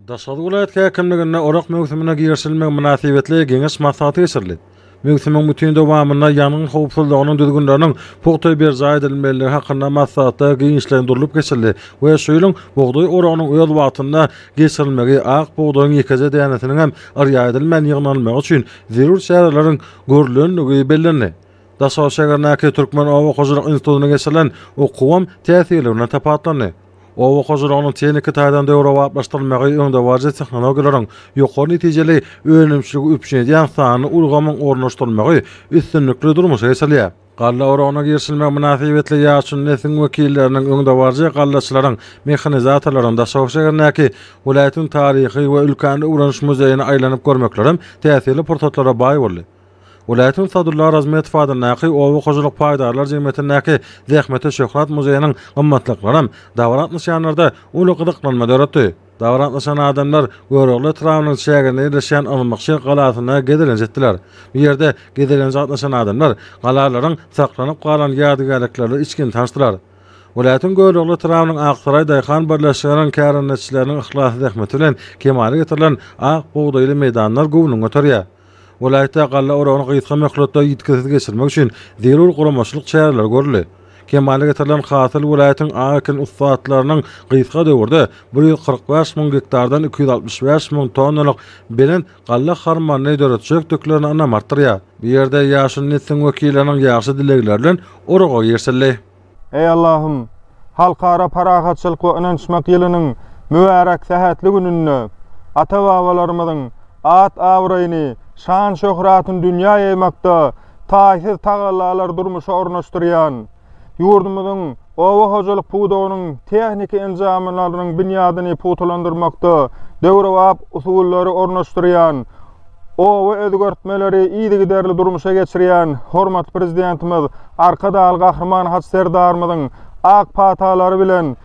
Daşady vilayet häkimliginde orak mewsimine girişilmek münasibetli geňiş maslahaty geçirildi. Mewsimiň bütün dowamyna ýanyň howpsuzlygynyň düzgünleriniň pogtoý bir zaýdylmeligi hakynda maslahatda giňişlendirilip geçirildi we şoýlyň bogdoý oragynyň öýel wagtynda geçirilmegi ak bogdoýyň ýekeze däňetiniň hem arýaýdylman ýygnalmagy üçin zerur şäherleriň görülenligi bellendi. Daşary şäherindäki Türkmen Owa Hojalyk Institututyna geçirilen okuwam täsirlerine tapatlandy. Owa hojalygynyň teknik taýdan döwre wagtlaşdyrylmagy öňde wajy tehnologiýalaryň ýokary netijeli öňümçiligi üpşenýän sany ulgamyň ornaşdyrylmagy üstünlikli durmuşa geçirilýär. Galla oragyna girişilmek münasibetli ýaşy neslin wekilleriniň öňde wajy gallaçylaryň mehanizatorlaryň Daşary şäherindäki vilayatyň taryhy we ülkände ugranyş muzeýine aýlanyp görmeklerim täsirli portretlara baý boldy. Vilayatyň Sadullah Razmetov adynyňky Owa Hojalyk paýdarlar jemgyýetiniňki Zähmete Şöhrat muzeýiniň gymmatlyklaram dawrat nişanlarda uly gyzyklanma döretdi. Dawrat nişan adamlar görögli trawnyň şäherine ýerleşen Almakşy galasyna gedilen jetdiler. Bu ýerde gedilen zat nişan adamlar galalaryň saklanyp galan ýadygarlyklarly içkin tanışdylar. Vilayatyň görögli trawnyň Aksaray Daýhan birleşiginiň kärnetçileriniň ihlasy zähmeti bilen kemale getirilen ak bogdaýly meýdanlar gowunyň öterýär. Vilayetde galla oragyny gyýtga möhletde ýetkizip geçirmek üçin zerur guramaçylyk çäherler görüldü. Kemale getirilen hasyl vilayatyň akin ustatlarynyň gyýtga döwürde 145.000 hektardan 265.000 tonnalyk bilen galla harmany döretjek döklerini anamartyrýar. Bu ýerde ýaşy neslin wekilleriniň ýaşy dilegleri bilen oraga ýerseldi. Ey Allah'ım, halkara parahatçılık ve inançmak yılının mübarek sehatli gününü, ata-babalarımızın at avraýyny, şan şöhratyn dünýä ýaymakda taýsız tagallalar durmuşa ornaşdyrýan, ýurdumyzyň Owa Hojalyk puwdagynyň tehnik enjamlarynyň binýadyny puwtalandyrmakda döwre usullary ornaşdyrýan, Owa özgörtmeleri iýdigi derli durmuşa geçirýän hormat prezidentimiz Arkadaýal Gahrman Haç Serdarymyzyň ak patalary bilen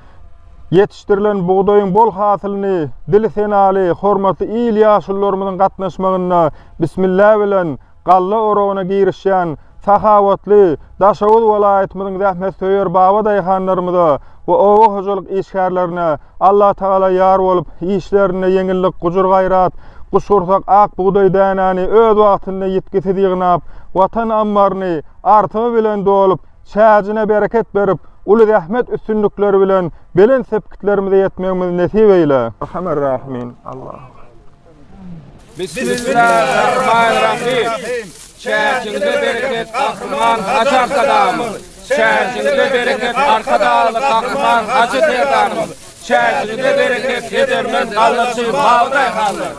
yetişdirilen buğdayın bol hasylyny dili senali hormatly ýyl ýaşullarymyzyň gatnaşmagyna bismillah bilen galla oragyna girişýän sahawatly Daşary vilayatymyzyň zähmet söýer baba daýhanlarymyza we Owa Hojalyk işgärlerine Allah Taala ýar bolup işlerine ýeňillik, gujur gaýrat, guşursak ak buğday dänäni öz wagtyna ýetkisi diýnap, watan ammaryny artymy bilen dolup, şäjine bereket berip, uly zähmet üstünlikleri bilen belen sepkitlerimize yetmegimiz nesip eyle. Rahmanirrahim. Allah. Bismillahirrahmanirrahim. Şäjinde bereket Gahrman Haç Arkadaýymyz. Şäjinde bereket Arkadaýaly Gahrman Haç Serdarymyz. Şäjinde bereket edermez gallaçy Bawdaýhanlar.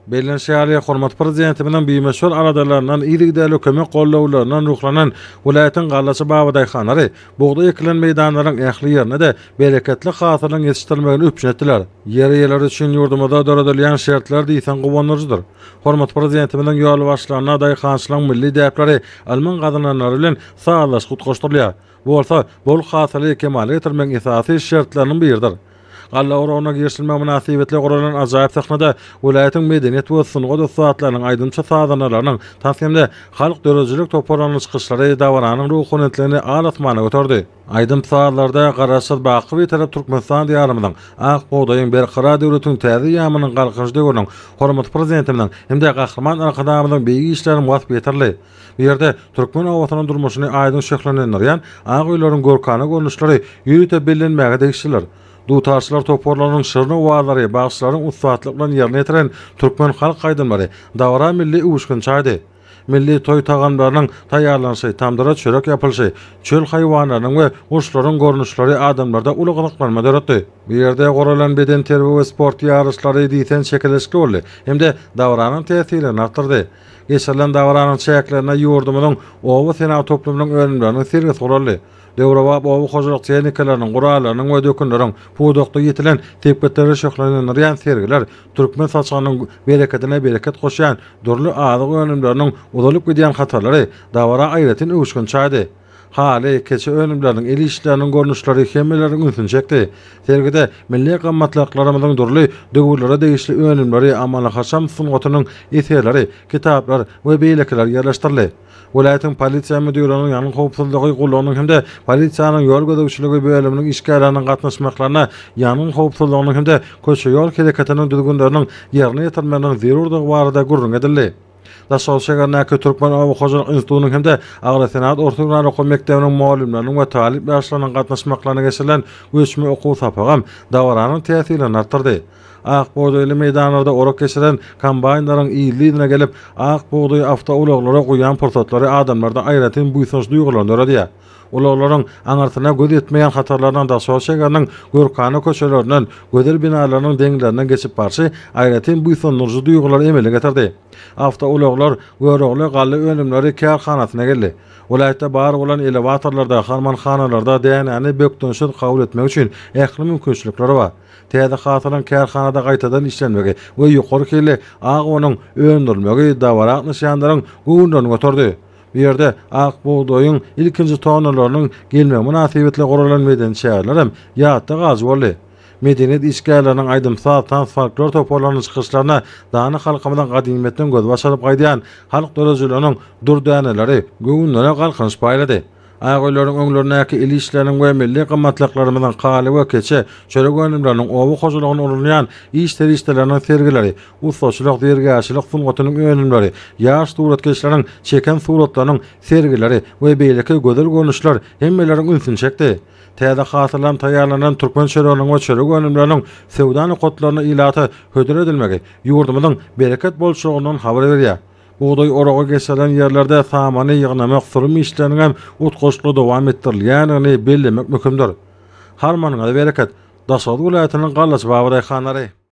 Bellen şäherli hormat prezidenti bilen biýmeşol aradalaryndan ýygydaly kömek gollawlarynyň ruhlanan vilayatyň gallaçy Bawdaýhanlary bogda ekilen meýdanlaryň ähli ýerine de bereketli hasylyň ýetişdirilmegini üpşenetdiler. Ýere-ýerler üçin ýurdumyzda döredilýän şertler diýsen gowanyjydyr. Hormat prezidenti bilen ýol başlaryna daýhançylyň milli däpleri alman gadynlary bilen sağlaşyk goşdurylýar. Bu bolsa bol hasyly kemale getirmek esasy şertleriniň biridir. Galla oragyna girişilmek münasibetli guralan ajaýyp sahnada vilayatyň medeniýet we sunuga dostatlarynyň aýdymça sadanalarynyň taýsymda halk dörejilik toparlanyň çykyşlary dawaranyň ruhunetlerini alatmana götürdi. Aýdym saatlarda garaşat baky tarap Türkmenistan diýarymyň ak bogdaýyň berqara döwletiň täze ýamynyň galkyny görüň hormat prezidentimiň hemde Gahrman Arkadaýymyzyň beýgi işlerini wasp etirli. Bu ýerde Türkmen owatynyň durmuşyny aýdym şöhlenendirýän ak öýleriň görkany görnüşleri ýürüte bellenmäge degişdiler. Dutarçylar toparlanyň şyrny wagtlary bagşlaryň ustatlyk bilen ýerine ýetiren türkmen halk aýdymlary dawra milli uwuşgunçaýdy. Milli toý tagamlarynyň taýýarlanşy, tamdyra çörek ýapylşy, çöl haýwanlarynyň we guşlaryň görnüşleri adamlarda uly gyzyklanma döretdi. Bu ýerde goralan beden terbiýe we sport ýarışlary diýsen çekileşik boldy. Hemde dawranyň täsirini artdyrdy. Geçirilen dawranyň çäklerine ýurdumyň Owa Senat toplumynyň önümleriniň sergisi guruldy. Döwrewap Owa Hojalyk tehnikalarynyň guralarynyň we dökünleriň puwdakda ýetilen tepketleri şöhlenenýän sergiler türkmen saçanyň bereketine bereket goşýan durly azyk önümleriniň uzalyp gidýän hatarlary dawara aýratyn öwüşgün çaýdy. hali keçe önümlerinin el işlerinin görnüşleri hemmelerin ünsün çekti. Sergide milli qammatlyklarymyzyň durly döwürlere degişli önümleri amala haşam sungatynyň eserleri, kitaplar we beýlekler ýerleşdirildi. Welaýatyň polisiýa müdürlüğiniň ýanyň howpsuzlygy gullanyň hemde polisiýanyň ýol gödäwçiligi bölüminiň işgärleriniň gatnaşmaklaryna ýanyň howpsuzlygynyň hemde köçe ýol hereketiniň düzgünleriniň ýerine ýetirmeginiň zerurdygy barada gurrun edildi. Daşol şegarnaky Türkmen Awa Hojalyk Institutynyň hemde Agrisenat Ortaýan Okuw Mekdebiniň muallimleriniň we talip ýaşlarynyň gatnaşmaklaryna geçirilen göçme okuw sapagam dawaranyň täsirini artdyrdy. Akboğdoyly meydanlarda orak geçiren kombaynlaryň iyiliğine gelip akboğdoy awtouloglara goýan portatlary adamlarda aýratyn buýsanç duýgularyny öýredi. Ulaglaryň aňartyna göz etmeýän hatarlardan da şegarnyň görkany köçelerinden, gödel binalarynyň deňlerinden geçip barşy aýratyn buýsançly duýgulary emele getirdi. Awtouloglar görogly galy önümleri kärhanasyna geldi. Welaýatda bar bolan elevatorlarda, harmanhanalarda däňäni bökdönşet kabul etmek üçin ähli mümkinçilikleri bar. Täze hatyryň kärhanada gaýtadan işlenmegi we ýokary keli agonyň öndürmegi dawarak nişanlaryň gündäne götürdi. Bu ýerde akboğdoyuň ilkinji tonalarynyň gelme münasibetli guralan meden şäherler hem ýatda gazy boldy. Medeniyet işgärleriniň aýdymsat folklor toparlanyş çykyşlaryna dany halkymyň gadymetinden göz başaryp gaýdýan halk dörejileriniň durdäneleri göwnüne galkynyş paýlady. Aýgaýlaryň öňlerindäki el işleriniň we milli qammatlyklarymyzyň galy we keçe çörek önümleriniň owu hojalygyny urunýan işleriniň sergileri, ustaçylyk, dergäçilik sungatynyň önümleri, ýaş suratkeşleriň çeken suratlarynyň sergileri we beýleki gözel görnüşler hemmeleriň ünsün çekdi. Täze hatyrlan taýýarlanan türkmen çöreginiň we çörek önümleriniň sewda kotlaryna ilaty hödür edilmegi ýurdumyzyň bereket bolşugynyň habar berýär. Buğday orağa geçilen yerlerde samany ýygnamak sürüm işleriniň hem utgoşly dowam etdirilýäni bellemek mümkindir. Harmanyňa bereket. Daşady welaýatynyň Gallaç Babaday hanary.